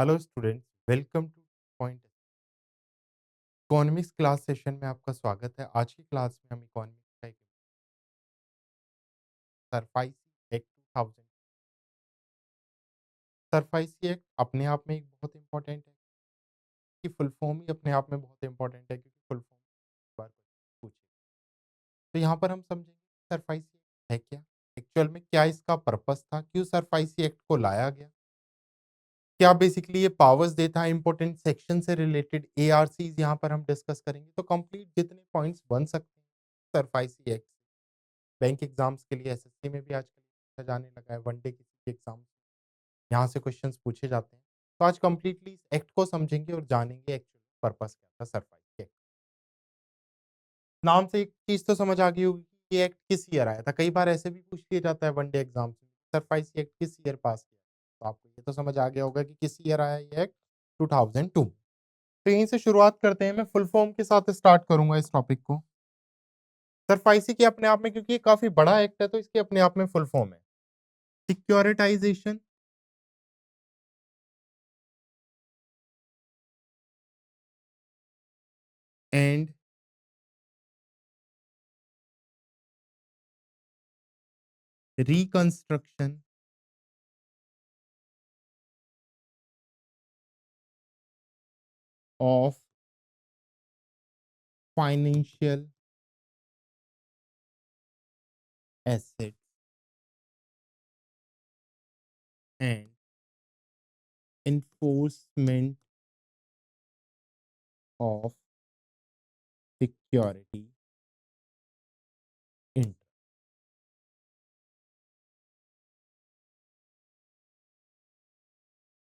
Hello students, welcome two point economics class session में आपका स्वागत है। आज की क्लास में हम इकोनॉमिक्स का एक सरफाइसी एक्ट 2000 सरफाइसी एक्ट अपने आप में एक बहुत इंपॉर्टेंट है कि फुल फॉर्म ही अपने आप में बहुत इंपॉर्टेंट है क्योंकि फुल फॉर्म बार पूछे। तो यहाँ पर हम समझेंगे सरफाइसी एक्ट है क्या, एक्चुअल में क्या इसका पर्पस था, क्यों सरफाइसी एक्ट को लाया गया, क्या बेसिकली ये पावर्स देता है, इंपॉर्टेंट सेक्शन से रिलेटेड एआरसीज यहाँ पर हम डिस्कस करेंगे। तो कंप्लीट जितने पॉइंट्स बन सकते हैं सरफाइसी एक्ट, बैंक एग्जाम्स के लिए एसएससी में भी आजकल पूछा जाने लगा है, वनडे किसी एग्जाम यहाँ से क्वेश्चंस पूछे जाते हैं। तो आज कंप्लीटली इस एक्ट को समझेंगे और जानेंगे एक्चुअली पर्पस क्या था सरफाइसी एक्ट। नाम से एक चीज तो समझ आ गई होगी कि ये एक्ट किस ईयर आया था। कई बार ऐसे भी पूछ लिया जाता है वनडे एग्जाम्स में, सरफाइसी एक्ट किस ईयर पास किया। तो आपको ये तो समझ आ गया होगा कि किस ईयर आया ये एक्ट, 2002। तो यहीं से शुरुआत करते हैं। मैं फुल फॉर्म के साथ स्टार्ट करूंगा इस टॉपिक को। सरफाइसी के अपने आप में, क्योंकि ये काफी बड़ा एक्ट है तो इसके अपने आप में फुल फॉर्म है securitisation and reconstruction of financial assets and enforcement of security interest.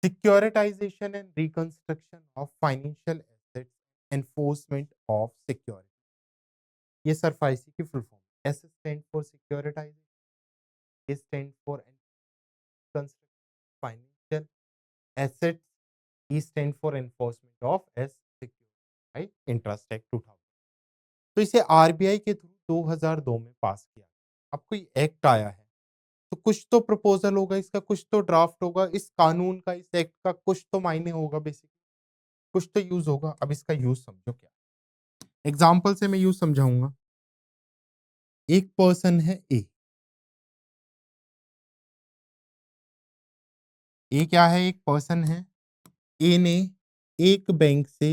Securitization and reconstruction of financial assets, enforcement of security, ये सरफाइसी की full form. S stand for securitisation, A stand for financial assets, E stand for enforcement of S security right interest act 2000। तो इसे RBI के through 2002 में पास किया। अब कोई act आया है तो कुछ तो प्रपोजल होगा, इसका कुछ तो ड्राफ्ट होगा, इस कानून का, इस एक्ट का कुछ तो मायने होगा, बेसिकली कुछ तो यूज होगा। अब इसका यूज समझो क्या। एग्जाम्पल से मैं यूज समझाऊंगा। एक पर्सन है ए क्या है, एक पर्सन है। ए ने एक बैंक से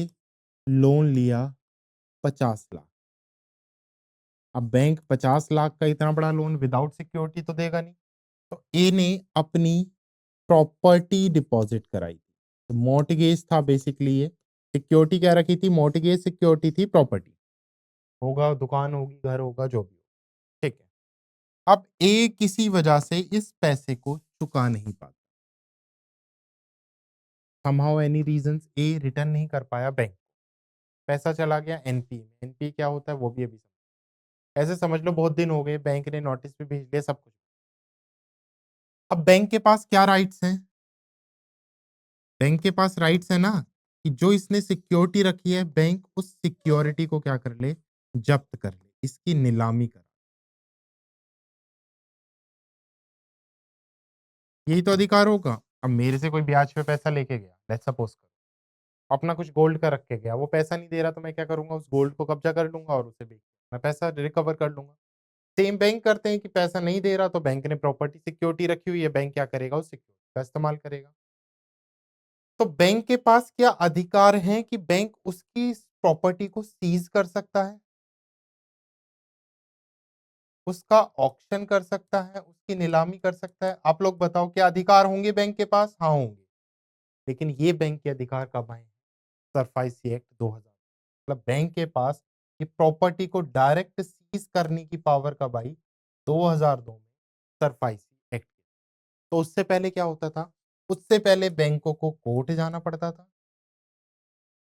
लोन लिया 50 लाख। अब बैंक 50 लाख का इतना बड़ा लोन विदाउट सिक्योरिटी तो देगा नहीं। तो ए ने अपनी प्रॉपर्टी डिपॉजिट कराई थी। तो मॉर्टगेज था बेसिकली ये। सिक्योरिटी क्या रखी थी, मॉर्टगेज सिक्योरिटी थी, प्रॉपर्टी होगा, दुकान होगी, घर होगा, जो भी हो। ठीक है। अब ए किसी वजह से इस पैसे को चुका नहीं पाता, somehow एनी रीजंस ए रिटर्न नहीं कर पाया बैंक। पैसा चला गया एनपी में। एनपी क्या होता है वो भी अभी समझ। ऐसे समझ लो बहुत दिन हो गए, बैंक ने नोटिस भी भेज दिया, सब कुछ। अब बैंक के पास क्या राइट्स हैं, बैंक के पास राइट्स है ना कि जो इसने सिक्योरिटी रखी है बैंक उस सिक्योरिटी को क्या कर ले, जब्त कर ले, इसकी नीलामी कर। यही तो अधिकार होगा। अब मेरे से कोई ब्याज पे पैसा लेके गया, लेट्स सपोज करो, अपना कुछ गोल्ड का रख के गया, वो पैसा नहीं दे रहा तो मैं क्या करूंगा, उस गोल्ड को कब्जा कर लूंगा और उसे बेच मैं पैसा रिकवर कर लूंगा। सेम बैंक करते हैं कि पैसा नहीं दे रहा तो बैंक ने प्रॉपर्टी सिक्योरिटी रखी हुई है, बैंक क्या करेगा, उस सिक्योरिटी का इस्तेमाल करेगा। तो बैंक के पास क्या अधिकार है कि बैंक उसकी प्रॉपर्टी को सीज कर सकता है, उसका ऑक्शन कर सकता है, उसकी नीलामी कर सकता है। आप लोग बताओ क्या अधिकार होंगे बैंक के पास? हाँ होंगे। लेकिन ये बैंक के अधिकार कब आए? SARFAESI act 2000। मतलब बैंक के पास ये प्रॉपर्टी को डायरेक्ट सीज करने की पावर कब आई? 2002 में सरफाइसी एक्ट। तो उससे पहले क्या होता था? उससे पहले बैंकों को कोर्ट जाना पड़ता था,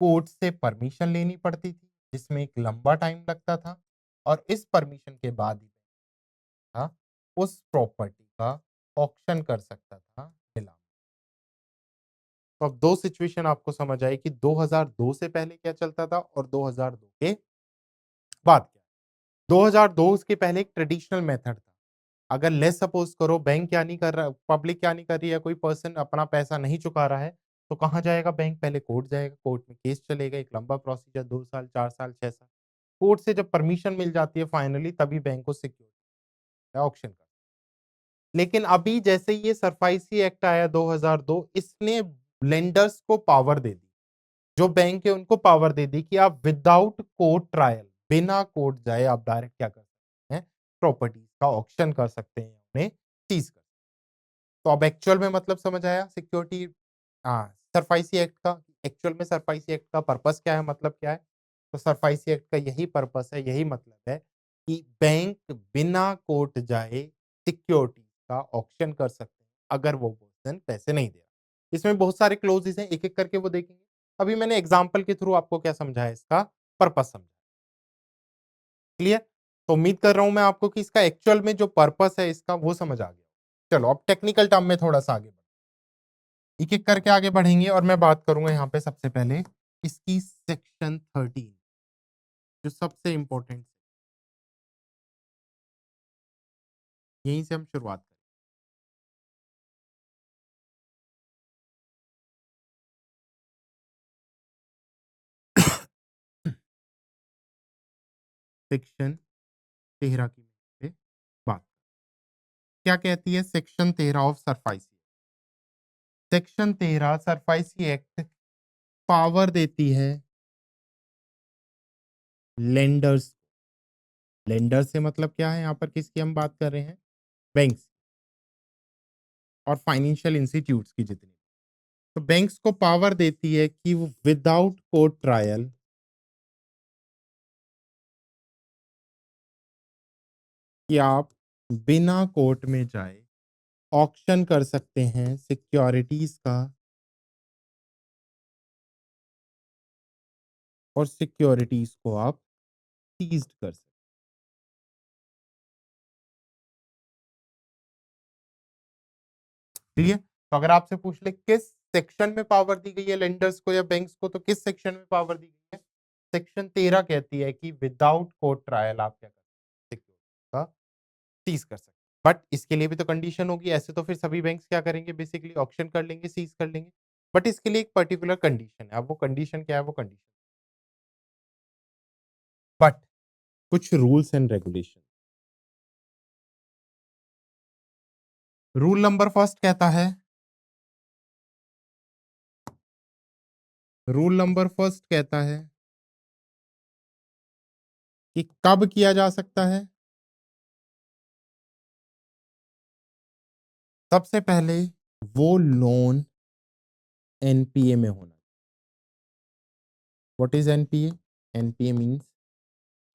कोर्ट से परमिशन लेनी पड़ती थी, जिसमें एक लंबा टाइम लगता था, और इस परमिशन के बाद ही था उस प्रॉपर्टी का ऑक्शन कर सकता था, नीलाम। तो अब दो सिचुएशन आपको समझ आई कि 2002 से पहले क्या चलता था और 2002 के बाद क्या। 2002 के पहले एक ट्रेडिशनल मेथड था। अगर लेट्स सपोज करो बैंक क्या नहीं कर रहा, पब्लिक क्या नहीं कर रही है, कोई पर्सन अपना पैसा नहीं चुका रहा है, तो कहाँ जाएगा बैंक? पहले कोर्ट जाएगा, कोर्ट में केस चलेगा, एक लंबा प्रोसीजर 2 साल, 4 साल, 6 साल। कोर्ट से जब परमिशन मिल जाती है फाइनली तभी बैंक को सिक्योरिटी ऑक्शन का। लेकिन अभी जैसे ये सरफाइसी एक्ट आया 2002 इसने लेंडर्स को पावर दे दी। जो बैंक है उनको पावर दे दी कि आप विदाउट कोर्ट ट्रायल, बिना कोर्ट जाए आप डायरेक्ट क्या कर सकते हैं? प्रॉपर्टीज का ऑक्शन कर सकते हैं, उन्हें सीज कर। तो अब एक्चुअल में मतलब समझ आया सिक्योरिटी सरफाइसी एक्ट का। एक्चुअल में सरफाइसी एक्ट का पर्पस क्या है, मतलब क्या है? तो सरफाइसी एक्ट का यही पर्पस है, यही मतलब है कि बैंक बिना कोर्ट जाए सिक्योरिटी का ऑक्शन कर सकते हैं, अगर वो पर्सन पैसे नहीं दे रहा। इसमें बहुत सारे क्लोजेस हैं, एक-एक करके वो देखेंगे। अभी मैंने एग्जांपल के थ्रू आपको क्या समझाया, इसका पर्पस समझाया। क्लियर? तो उम्मीद कर रहा हूं मैं आपको कि इसका एक्चुअल में जो पर्पस है इसका वो समझ आ गया। चलो अब टेक्निकल टर्म में थोड़ा-सा आगे एक-एक करके आगे बढ़ेंगे और मैं बात करूँगा यहाँ पे सबसे पहले इसकी सेक्शन 13 जो सबसे इम्पोर्टेंट यहीं से हम शुरुआत करें। सेक्शन 13 की पे बात क्या कहती है section 13 of SARFAESI. Section 13 SARFAESI act power देती है लेंडर्स। लेंडर से मतलब क्या है, यहाँ पर किसकी हम बात कर रहे हैं? बैंक्स और फाइनेंशियल इंस्टीट्यूट्स की जितनी। तो बैंक्स को पावर देती है कि वो विदाउट कोर्ट ट्रायल कि आप बिना कोर्ट में जाए ऑक्शन कर सकते हैं सिक्योरिटीज का और सिक्योरिटीज को आप सीज्ड कर सकते हैं। तो अगर आपसे पूछ ले किस सेक्शन में पावर दी गई है लेंडर्स को या बैंक्स को, तो किस सेक्शन में पावर दी गई है? सेक्शन 13 कहती है कि विदाउट कोर्ट ट्रायल आप क्या कर सकते हैं, सिक्योरिटी का सीज कर सकते हैं। बट इसके लिए भी तो कंडीशन होगी, ऐसे तो फिर सभी बैंक्स क्या करेंगे, बेसिकली ऑक्शन कर लेंगे, सीज कर लेंगे। बट इसके लिए एक पर्टिकुलर कंडीशन है। अब वो कंडीशन क्या है? वो कंडीशन बट कुछ rules and regulation. Rule number first कहता है, रूल नंबर फर्स्ट कहता है कि कब किया जा सकता है। सबसे पहले वो लोन एनपीए में होना। What is NPA? NPA means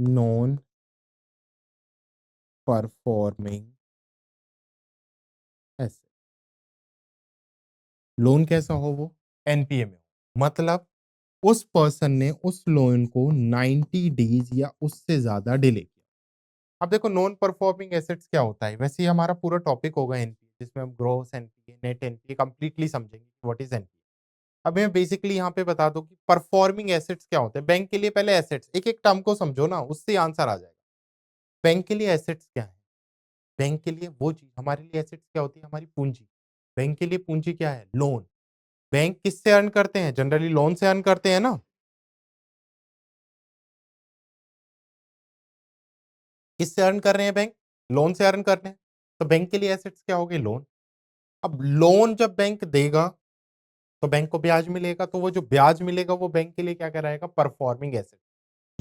non performing asset. Loan कैसा हो? वो एनपीए में हो, मतलब उस पर्सन ने उस लोन को 90 डेज या उससे ज्यादा डिले किया। अब देखो नॉन परफॉर्मिंग एसेट्स क्या होता है, वैसे ही हमारा पूरा टॉपिक होगा एनपीए, जिसमें हम gross NPA, net NPA completely समझेंगे व्हाट इज एनपीए। अब मैं बेसिकली यहाँ पे बता दूं कि परफॉर्मिंग एसेट्स क्या होते हैं। बैंक के लिए पहले एसेट्स, एक एक टर्म को समझो ना, उससे आंसर आ जाएगा। बैंक के लिए एसेट्स क्या है? बैंक के लिए वो चीज, हमारे लिए एसेट्स क्या होती है? हमारी पूंजी। बैंक के लिए पूंजी क्या है? लोन। बैंक किससे अर्न करते हैं? जनरली लोन से अर्न करते हैं ना। किससे अर्न कर रहे हैं बैंक? लोन से अर्न कर रहे हैं। तो बैंक के लिए एसेट्स क्या हो गए? लोन। अब लोन जब बैंक देगा तो बैंक को ब्याज मिलेगा, तो वो जो ब्याज मिलेगा वो बैंक के लिए क्या कहलाएगा? Performing asset.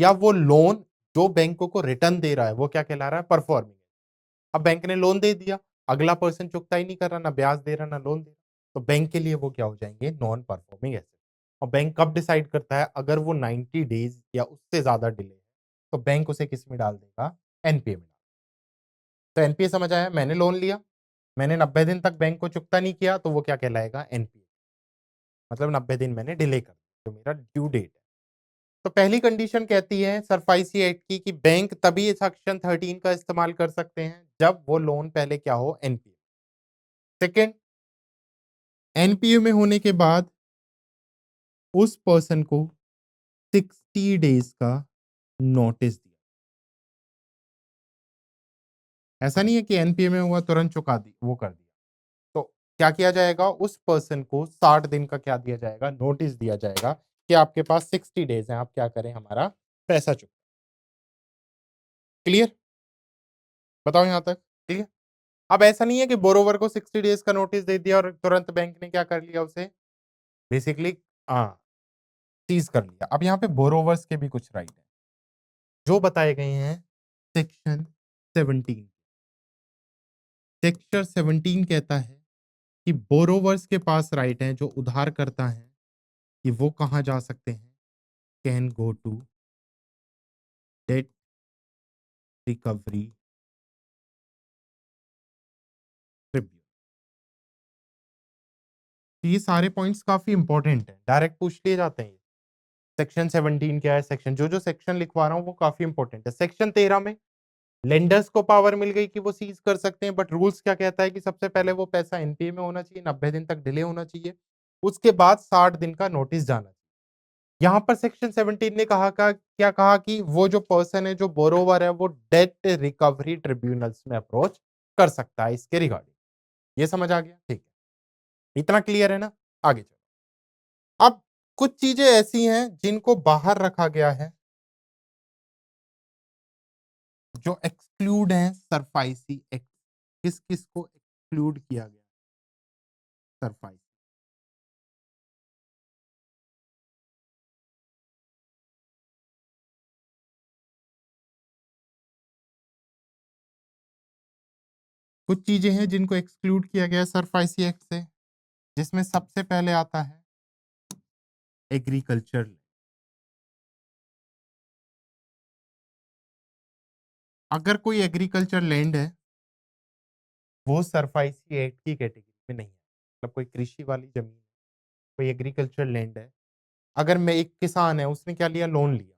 या वो लोन जो बैंकों को रिटर्न दे रहा है वो क्या कहला रहा है? परफॉर्मिंग। अब बैंक ने लोन दे दिया, अगला पर्सन चुकता ही नहीं कर रहा, ना ब्याज दे रहा ना लोन दे रहा, तो बैंक के लिए वो क्या हो जाएंगे? Non performing asset. और बैंक कब डिसाइड करता है? अगर वो 90 डेज या उससे ज्यादा डिले है तो बैंक उसे किस में डाल देगा? एनपीए में। तो एनपीए समझ आया? मैंने लोन लिया, मैंने 90 दिन तक बैंक को चुकता नहीं किया, तो वो क्या कहलाएगा? एनपीए। मतलब 90 दिन मैंने डिले कर दिया, जो मेरा ड्यू डेट है। तो पहली कंडीशन कहती है सरफाइसी एक्ट की कि बैंक तभी सेक्शन 13 का इस्तेमाल कर सकते हैं जब वो लोन पहले क्या हो? एनपीए। सेकंड, एनपीए में होने के बाद उस पर्सन को 60 डेज का नोटिस दिया। ऐसा नहीं है कि एनपीए में हुआ तुरंत चुका दी, वो कर दिया। तो क्या किया जाएगा? उस पर्सन को 60 दिन का क्या दिया जाएगा? नोटिस दिया जाएगा कि आपके पास 60 डेज़ हैं, आप क्या करें? हमारा पैसा चुकाएँ। क्लियर? बताओ यहाँ तक, क्लियर? अब ऐसा नहीं है कि बोरोवर को 60 डेज़ का नोटिस दे दिया और तुरंत बैंक ने क्या कर लिया उसे? बेसिकली हाँ, सीज़ कर लिया। अब यहाँ पे बोरोवर्स के भी कुछ राइट हैं, जो बताए गए हैं सेक्शन 17। सेक्शन 17 कहता है कि बोरोवर्स के पास राइट है, जो उधारकर्ता हैं, कि वो कहाँ जा सकते हैं? Can go to debt recovery tribunal. तो ये सारे पॉइंट्स काफ़ी इंपॉर्टेंट हैं, डायरेक्ट पूछ लिए जाते हैं। सेक्शन 17 क्या है? सेक्शन जो-जो सेक्शन लिखवा रहा हूँ, वो काफ़ी इंपॉर्टेंट है। सेक्शन 13 में लेंडर्स को पावर मिल गई कि वो सीज़ कर सकते हैं, बट रूल्स क्या कहता है कि सबसे पहले वो पैसा एनपीए में होना चाहिए, 90 दिन तक डिले होना चाहिए। उसके बाद 60 दिन का नोटिस जाना चाहिए। यहाँ पर सेक्शन 17 ने कहा का क्या कहा कि वो जो पर्सन है, जो बोरोवर है, वो डेट रिकवरी ट्रिब्यूनल्स में अप्रोच कर सकता है इसके रिगार्डिंग। ये समझ आ गया? ठीक है। इतना क्लियर है ना? आगे चलो। अब कुछ चीज़ें ऐसी हैं जिनको बाहर रखा गया है, जो एक्सक्लूड हैं सरफाइसी एक्ट। किस-किस को एक्सक्लूड किया गया? सरफाइसी। कुछ चीज़ें हैं जिनको एक्सक्लूड किया गया है सरफाइसी एक्ट से, जिसमें सबसे पहले आता है एग्रीकल्चर। अगर कोई एग्रीकल्चर लैंड है, वो सरफाइसी एक्ट की कैटेगरी में नहीं है। मतलब कोई कृषि वाली ज़मीन, कोई एग्रीकल्चर लैंड है, अगर मैं एक किसान है, उसने क्या लिया? लोन लिया।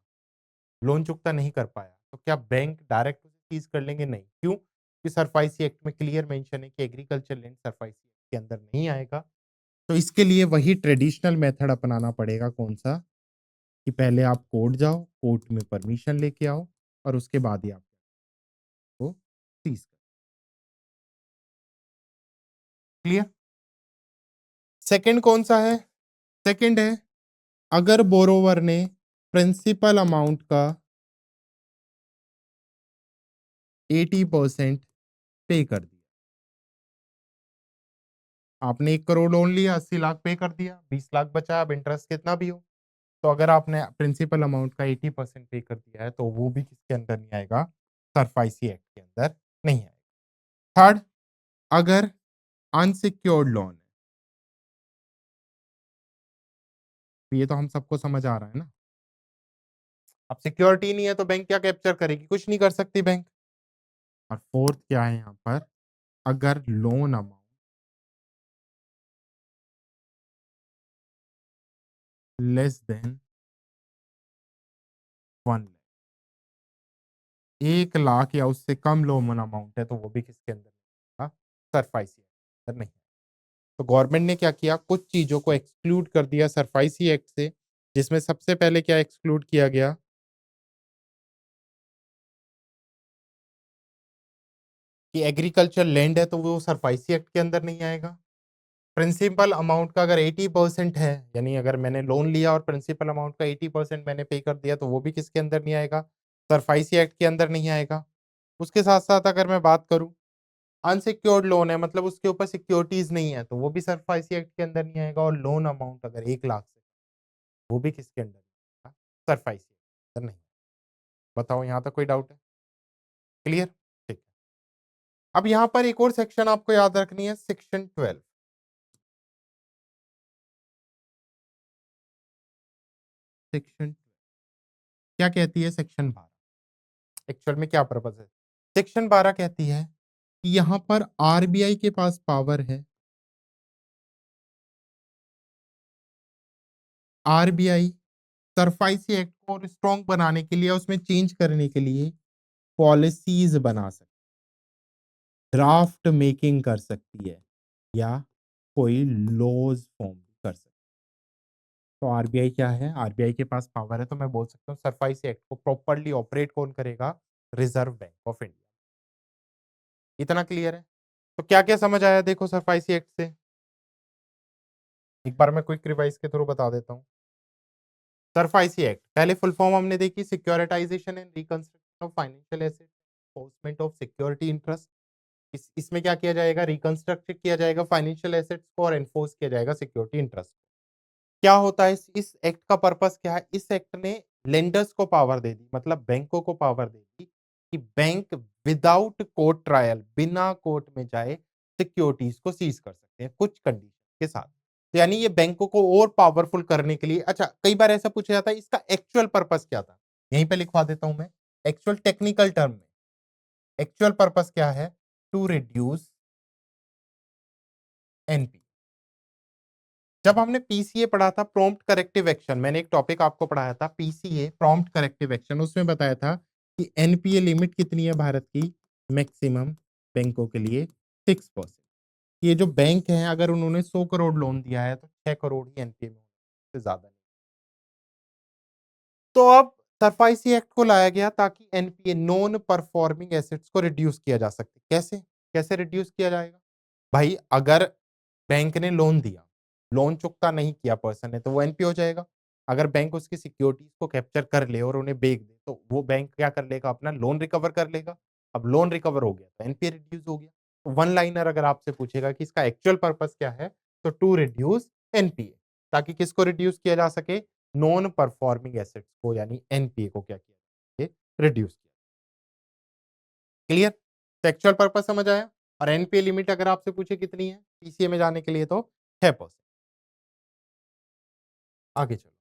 लोन चुकता नहीं कर पाया, तो क्या बैंक डायरेक्ट उसे सीज़ कर लेंगे? नहीं। क्यों? कि सरफाइसी एक्ट में क्लियर मेंशन है कि एग्रीकल्चर लैंड सरफाइसी एक्ट के अंदर नहीं आएगा। तो इसके लिए वही ट्रेडिशनल मेथड अपनाना पड़ेगा, कौन-सा? कि पहले आप कोर्ट जाओ, कोर्ट में परमिशन लेके आओ और उसके बाद ही आप वो सीज़ करो। क्लियर? सेकंड कौन-सा है? सेकंड है, अगर बोरोवर ने प्रिंसिपल अमाउंट का 80% पे कर दिया। आपने 1 करोड़ लोन लिया, 80 लाख पे कर दिया, 20 लाख बचा, अब इंटरेस्ट कितना भी हो। तो अगर आपने प्रिंसिपल अमाउंट का 80% पे कर दिया है, तो वो भी किसके अंदर नहीं आएगा? सरफाइसी एक्ट के अंदर नहीं आएगा। थर्ड, अगर अनसिक्योर्ड लोन है, तो ये तो हम सबको समझ आ रहा है ना। अब सिक्योरिटी नहीं है तो बैंक क्या कैप्चर करेगी? कुछ नहीं कर सकती बैंक। और फोर्थ क्या है यहाँ पर? अगर loan amount less than 1 lakh, 1 lakh या उससे कम लोन अमाउंट है, तो वो भी किसके अंदर नहीं आएगा? सरफाइसी एक्ट के अंदर नहीं। तो गवर्नमेंट ने क्या किया? कुछ चीज़ों को एक्सक्लूड कर दिया सरफाइसी एक्ट से, जिसमें सबसे पहले क्या एक्सक्लूड किया गया? कि एग्रीकल्चर लैंड है, तो वो सरफाइसी एक्ट के अंदर नहीं आएगा। प्रिंसिपल अमाउंट का अगर 80% है, यानी अगर मैंने लोन लिया और प्रिंसिपल अमाउंट का 80% मैंने पे कर दिया, तो वो भी किसके अंदर नहीं आएगा? सरफाइसी एक्ट के अंदर नहीं आएगा। उसके साथ-साथ अगर मैं बात करूँ, अनसिक्योर्ड लोन है, मतलब उसके ऊपर सिक्योरिटीज़ नहीं है, तो वो भी सरफाइसी एक्ट के अंदर नहीं आएगा। और लोन अमाउंट अगर 1 लाख से, वो भी किसके अंदर नहीं आएगा? सरफाइसी एक्ट के अंदर नहीं। बताओ, यहाँ तक कोई डाउट है? क्लियर? ठीक है। अब यहाँ पर एक और सेक्शन आपको याद रखनी है, सेक्शन 12। सेक्शन क्या कहती है? सेक्शन 12 एक्चुअल में क्या पर्पस है? सेक्शन 12 कहती है कि यहाँ पर आरबीआई के पास पावर है। आरबीआई सरफाइसी एक्ट को और स्ट्रॉन्ग बनाने के लिए, उसमें चेंज करने के लिए पॉलिसीज बना सकती, ड्राफ्ट मेकिंग कर सकती है, या कोई लॉज फॉर्म कर सकती है। तो आरबीआई क्या है? आरबीआई के पास पावर है, तो मैं बोल सकता हूँ सरफाइसी एक्ट को प्रॉपर्ली ऑपरेट कौन करेगा? Reserve bank of India. इतना क्लियर है? तो क्या-क्या समझ आया देखो सरफाइसी एक्ट से? एक बार मैं क्विक रिवाइज के थ्रू बता देता हूँ। सरफाइसी एक्ट, पहले फुल फॉर्म हमने देखी, securitisation and reconstruction of financial asset, enforcement of security interest. इसमें क्या किया जाएगा, रिकंस्ट्रक्ट किया जाएगा फाइनेंशियल एसेट्स को और एनफोर्स किया जाएगा सिक्योरिटी इंटरेस्ट। क्या होता है इस एक्ट का पर्पस क्या है? इस एक्ट ने लेंडर्स को पावर दे दी, मतलब बैंकों को पावर दे दी कि बैंक विदाउट कोर्ट ट्रायल, बिना कोर्ट में जाए सिक्योरिटीज को सीज कर सकते हैं कुछ कंडीशन के साथ। तो यानी ये बैंकों को और पावरफुल करने के लिए। अच्छा, कई बार ऐसा पूछा जाता है इसका एक्चुअल पर्पस क्या था, यहीं पे लिखवा देता हूं मैं। एक्चुअल टेक्निकल टर्म में एक्चुअल पर्पस क्या है? To reduce NP. जब हमने पीसीए पढ़ा था, प्रॉम्प्ट करेक्टिव एक्शन, मैंने एक टॉपिक आपको पढ़ाया था पीसीए प्रॉम्प्ट करेक्टिव एक्शन, उसमें बताया था कि एनपीए लिमिट कितनी है भारत की मैक्सिमम बैंकों के लिए? 6%। ये जो बैंक हैं अगर उन्होंने 100 करोड़ लोन दिया है तो 6 करोड़ ही एनपीए में होने से ज्यादा नहीं। तो अब सरफाइसी एक्ट को लाया गया ताकि एनपीए, नॉन परफॉर्मिंग एसेट्स को रिड्यूस किया जा सके। कैसे कैसे रिड्यूस किया जाएगा? भाई अगर बैंक ने लोन दिया, लोन चुकता नहीं किया पर्सन ने, तो वो एनपीए हो जाएगा। अगर बैंक उसकी सिक्योरिटीज को कैप्चर कर ले और उन्हें बेच दे, तो वो बैंक क्या कर लेगा, अपना लोन रिकवर कर लेगा। अब लोन रिकवर हो गया तो एनपीए रिड्यूस हो गया। तो वन लाइनर अगर आपसे पूछेगा कि इसका एक्चुअल पर्पस क्या है, तो टू रिड्यूस एनपीए, ताकि किसको रिड्यूस किया जा सके? नॉन परफॉर्मिंग एसेट्स को, यानी एनपीए को क्या किया, रिड्यूस किया। क्लियर? तो एक्चुअल पर्पस समझ आया। और एनपीए लिमिट अगर आपसे पूछे कितनी है पीसीए में जाने के लिए, तो 6%। आगे चलो,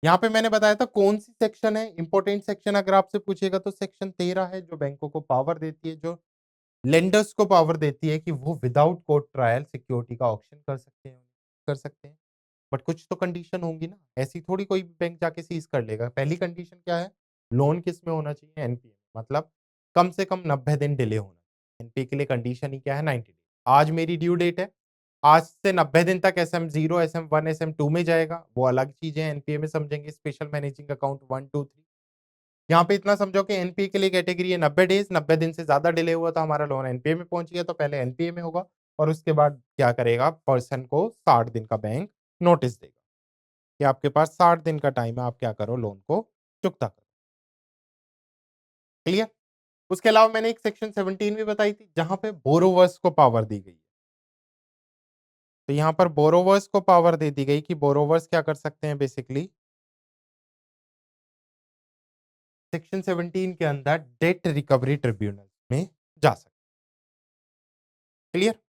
यहाँ पे मैंने बताया था कौन सी सेक्शन है इंपॉर्टेंट सेक्शन, अगर आपसे पूछेगा तो सेक्शन 13 है, जो बैंकों को पावर देती है, जो लेंडर्स को पावर देती है कि वो विदाउट कोर्ट ट्रायल सिक्योरिटी का ऑक्शन कर सकते हैं। बट कुछ तो कंडीशन होंगी ना, ऐसी थोड़ी कोई बैंक जाके सीज कर लेगा। पहली कंडीशन क्या है? लोन किस में होना चाहिए? एनपीए, मतलब कम से कम 90 दिन डिले होना। एनपीए के लिए कंडीशन ही क्या है? 90 डे। आज मेरी ड्यू डेट है, आज से 90 दिन तक एसएम 0, एसएम 1, एसएम 2 में जाएगा, वो अलग चीजें एनपीए में समझेंगे, स्पेशल मैनेजिंग अकाउंट 1 2 3। यहाँ पे इतना समझो कि एनपीए के लिए कैटेगरी है 90 डेज, 90 दिन से ज्यादा डिले हुआ तो हमारा लोन एनपीए में पहुंच गया, तो पहले एनपीए में होगा और उसके बाद क्या करेगा, पर्सन को 60 दिन का बैंक नोटिस देगा कि आपके पास 60 दिन का टाइम है, आप क्या करो, लोन को चुकता करो। क्लियर? उसके अलावा मैंने एक सेक्शन 17 भी बताई थी जहां पे बोरोवर्स को पावर दी गई है। तो यहाँ पर बोरोवर्स को पावर दे दी गई कि बोरोवर्स क्या कर सकते हैं, बेसिकली सेक्शन 17 के अंदर डेट रिकवरी ट्रिब्यूनल में जा सकते। क्लियर?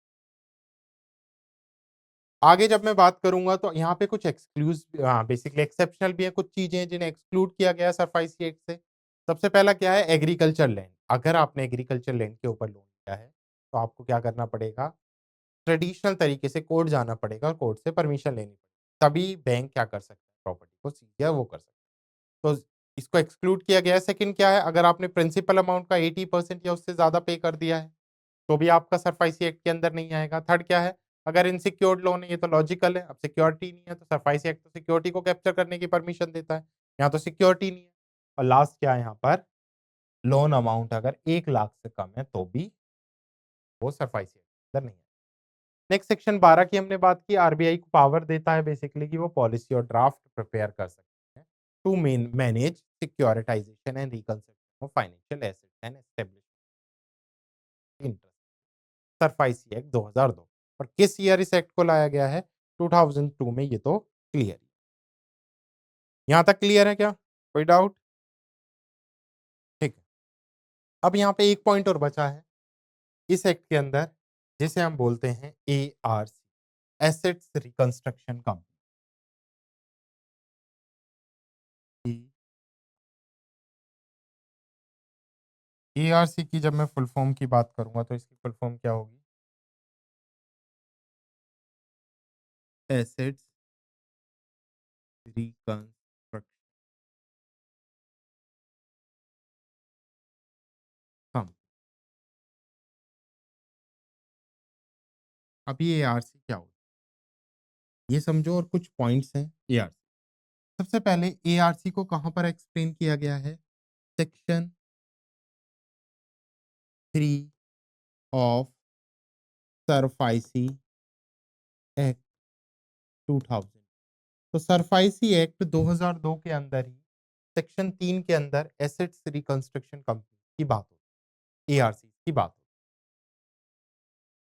आगे जब मैं बात करूंगा तो यहाँ पे कुछ एक्सक्लूज, हाँ बेसिकली एक्सेप्शनल भी है, कुछ चीजें हैं जिन्हें एक्सक्लूड किया गया है सरफाइसी एक्ट से। सबसे पहला क्या है? Agriculture land. अगर आपने एग्रीकल्चर लैंड के ऊपर लोन लिया है तो आपको क्या करना पड़ेगा? ट्रेडिशनल तरीके से कोर्ट जाना पड़ेगा और कोर्ट से परमिशन लेनी पड़ेगी, तभी बैंक क्या कर सकता है, प्रॉपर्टी को सीज या वो कर सकता है। तो इसको एक्सक्लूड किया गया है। सेकंड क्या है? अगर आपने प्रिंसिपल अमाउंट का 80% या उससे ज्यादा पे कर दिया है तो भी आपका सरफाइसी एक्ट के अंदर नहीं आएगा। थर्ड क्या है? अगर इनसिक्योर्ड लोन है, ये तो लॉजिकल है, अब सिक्योरिटी नहीं है तो सरफाइसी एक्ट तो सिक्योरिटी को कैप्चर करने की परमिशन देता है, यहाँ तो सिक्योरिटी नहीं है। और लास्ट क्या है यहाँ पर? लोन अमाउंट अगर 1 लाख से कम है तो भी वो सरफाइसी एक्ट के अंदर नहीं है। नेक्स्ट सेक्शन 12 की हमने बात की, आरबीआई को पावर देता है बेसिकली कि वो पॉलिसी और ड्राफ्ट प्रिपेयर कर सकते हैं to manage securitisation and reconstruction of financial assets and establish interest. SARFAESI act 2002। और किस ईयर इस एक्ट को लाया गया है? 2002 में, ये तो क्लियर है। यहां तक क्लियर है क्या? कोई डाउट? ठीक है। अब यहाँ पे एक पॉइंट और बचा है इस एक्ट के अंदर, जिसे हम बोलते हैं ARC, assets reconstruction company. ARC की जब मैं फुल फॉर्म की बात करूंगा तो इसकी फुल फॉर्म क्या होगी? Assets reconstruction company. अब ये एआरसी क्या होगी, ये समझो, और कुछ पॉइंट्स हैं एआरसी। सबसे पहले एआरसी को कहां पर एक्सप्लेन किया गया है? Section 3 of SARFAESI act 2000। तो सरफाइसी एक्ट 2002 के अंदर ही सेक्शन 3 के अंदर एसेट्स रिकंस्ट्रक्शन कंपनी की बात होती है, एआरसी की बात होती है।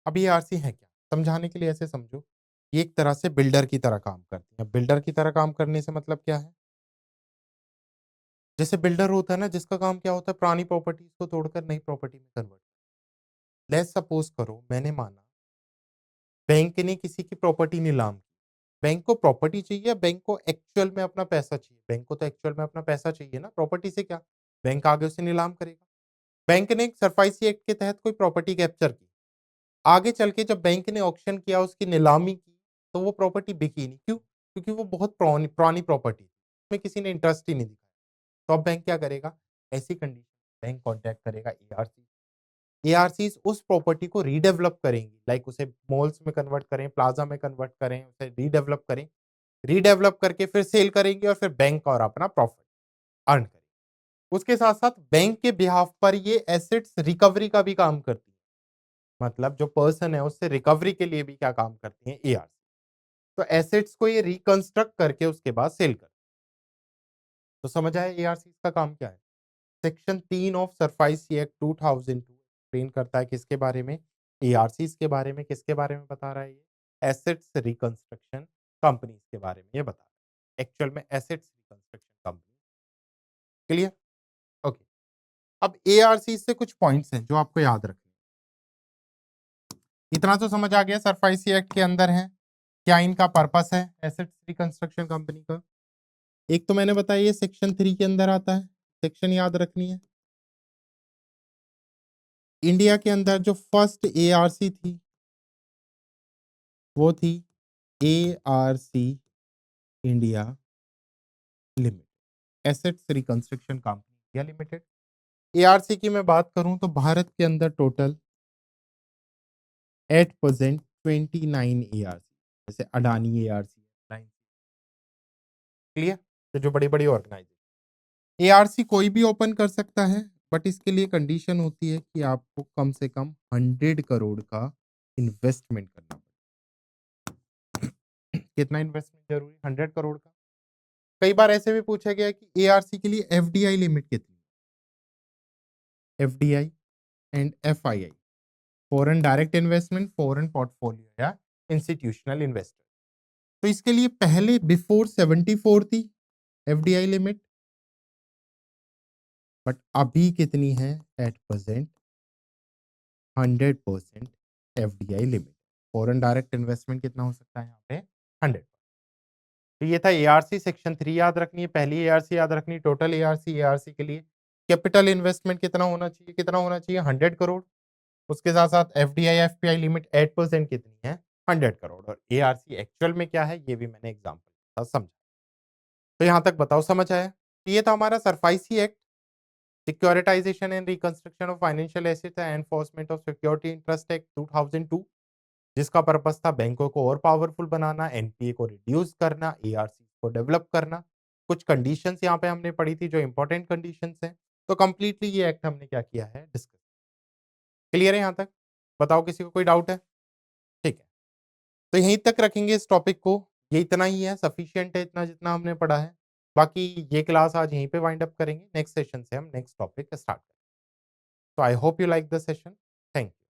अब एआरसी है क्या? समझाने के लिए ऐसे समझो, ये एक तरह से बिल्डर की तरह काम करती है। बिल्डर की तरह काम करने से मतलब क्या है? जैसे बिल्डर होता है ना, जिसका काम क्या होता है, पुरानी प्रॉपर्टीज को तोड़कर नई प्रॉपर्टी में कन्वर्ट। लेट्स सपोज करो, मैंने माना बैंक ने किसी की प्रॉपर्टी नीलाम की। बैंक को प्रॉपर्टी चाहिए, बैंक को एक्चुअल में अपना पैसा चाहिए। बैंक को तो एक्चुअल में अपना पैसा चाहिए ना, प्रॉपर्टी से क्या? बैंक आगे उसे नीलाम करेगा। बैंक ने एक सरफाइसी एक्ट के तहत कोई प्रॉपर्टी कैप्चर की। आगे चल के जब बैंक ने ऑक्शन किया, उसकी नीलामी की, तो वो प्रॉपर्टी बिकी नहीं। क्यों? क्योंकि वो बहुत पुरानी पुरानी प्रॉपर्टी थी, उसमें किसी ने इंटरेस्ट ही नहीं दिखाया। तो अब बैंक क्या करेगा? ऐसी कंडीशन बैंक कॉन्टैक्ट करेगा एआरसी। एआरसीज़ उस प्रॉपर्टी को रीडेवलप करेंगी, लाइक उसे मॉल्स में कन्वर्ट करें, प्लाज़ा में कन्वर्ट करें, उसे रीडेवलप करें। रीडेवलप करके फिर सेल करेंगे और फिर बैंक और अपना प्रॉफिट अर्न करेंगे। उसके साथ-साथ बैंक के बिहाफ पर ये एसेट्स रिकवरी का भी काम करती है। मतलब जो पर्सन है, उससे रिकवरी के लिए भी क्या काम करती हैं? एआरसी। तो एसेट्स को ये रिकंस्ट्रक्ट करके उसके बाद सेल कर। तो समझ आया एआरसी का काम क्या है? Section 3 of SARFAESI act 2002 explain करता है किसके बारे में? एआरसीज़ के बारे में। किसके बारे में बता रहा है ये? एसेट्स रिकंस्ट्रक्शन कंपनीज़ के बारे में ये बता रहा है। एक्चुअल में assets reconstruction company. Clear? Okay. अब एआरसी से कुछ पॉइंट्स हैं जो आपको याद रखने हैं। इतना तो समझ आ गया सरफाइसी एक्ट के अंदर है, क्या इनका पर्पस है एसेट्स रिकंस्ट्रक्शन कंपनी का। एक तो मैंने बताया ये सेक्शन 3 के अंदर आता है, सेक्शन याद रखनी है। इंडिया के अंदर जो फर्स्ट एआरसी थी, वो थी ARC India limited, assets reconstruction company India limited. ARC की मैं बात करूं तो भारत के अंदर टोटल एट प्रेजेंट 29 एआरसी, जैसे अडानी एआरसी, क्लियर। तो जो बड़ी बड़ी ऑर्गेनाइजेशन, एआरसी कोई भी ओपन कर सकता है, बट इसके लिए कंडीशन होती है कि आपको कम से कम 100 करोड़ का इन्वेस्टमेंट करना पड़ेगा। कितना इन्वेस्टमेंट जरूरी? 100 करोड़ का। कई बार ऐसे भी पूछा गया कि एआरसी के लिए एफडीआई लिमिट कितनी? FDI and FII, foreign direct investment, foreign portfolio या इंस्टीट्यूशनल इन्वेस्टर। तो इसके लिए पहले बिफोर 74 थी एफडीआई लिमिट, बट अभी कितनी है? At present 100% FDI limit. Foreign direct investment कितना हो सकता है यहाँ पे? 100। तो ये था एआरसी। सेक्शन 3 याद रखनी है, पहली एआरसी याद रखनी है, टोटल एआरसी। एआरसी के लिए कैपिटल इन्वेस्टमेंट कितना होना चाहिए? कितना होना चाहिए? 100 करोड़। उसके साथ-साथ एफडीआई, एफपीआई लिमिट 8% कितनी है? 100 करोड़। और एआरसी एक्चुअल में क्या है, ये भी मैंने एग्जांपल के साथ समझा। तो यहाँ तक बताओ समझ आया? तो ये था हमारा SARFAESI act, securitisation and reconstruction of financial assets and enforcement of security interest act 2002, जिसका पर्पस था बैंकों को और पावरफुल बनाना, एनपीए को रिड्यूस करना, एआरसी को डेवलप करना। कुछ कंडीशंस यहाँ पे हमने पढ़ी थी जो इंपॉर्टेंट कंडीशंस हैं। तो कंप्लीटली ये एक्ट हमने क्या किया है? डिस्कस। क्लियर है यहाँ तक? बताओ किसी को कोई डाउट है? ठीक है। तो यहीं तक रखेंगे इस टॉपिक को। ये इतना ही है, सफिशिएंट है इतना जितना हमने पढ़ा है। बाकी ये क्लास आज यहीं पे वाइंड अप करेंगे। नेक्स्ट सेशन से हम नेक्स्ट टॉपिक स्टार्ट करेंगे। तो I hope you like the session. Thank you.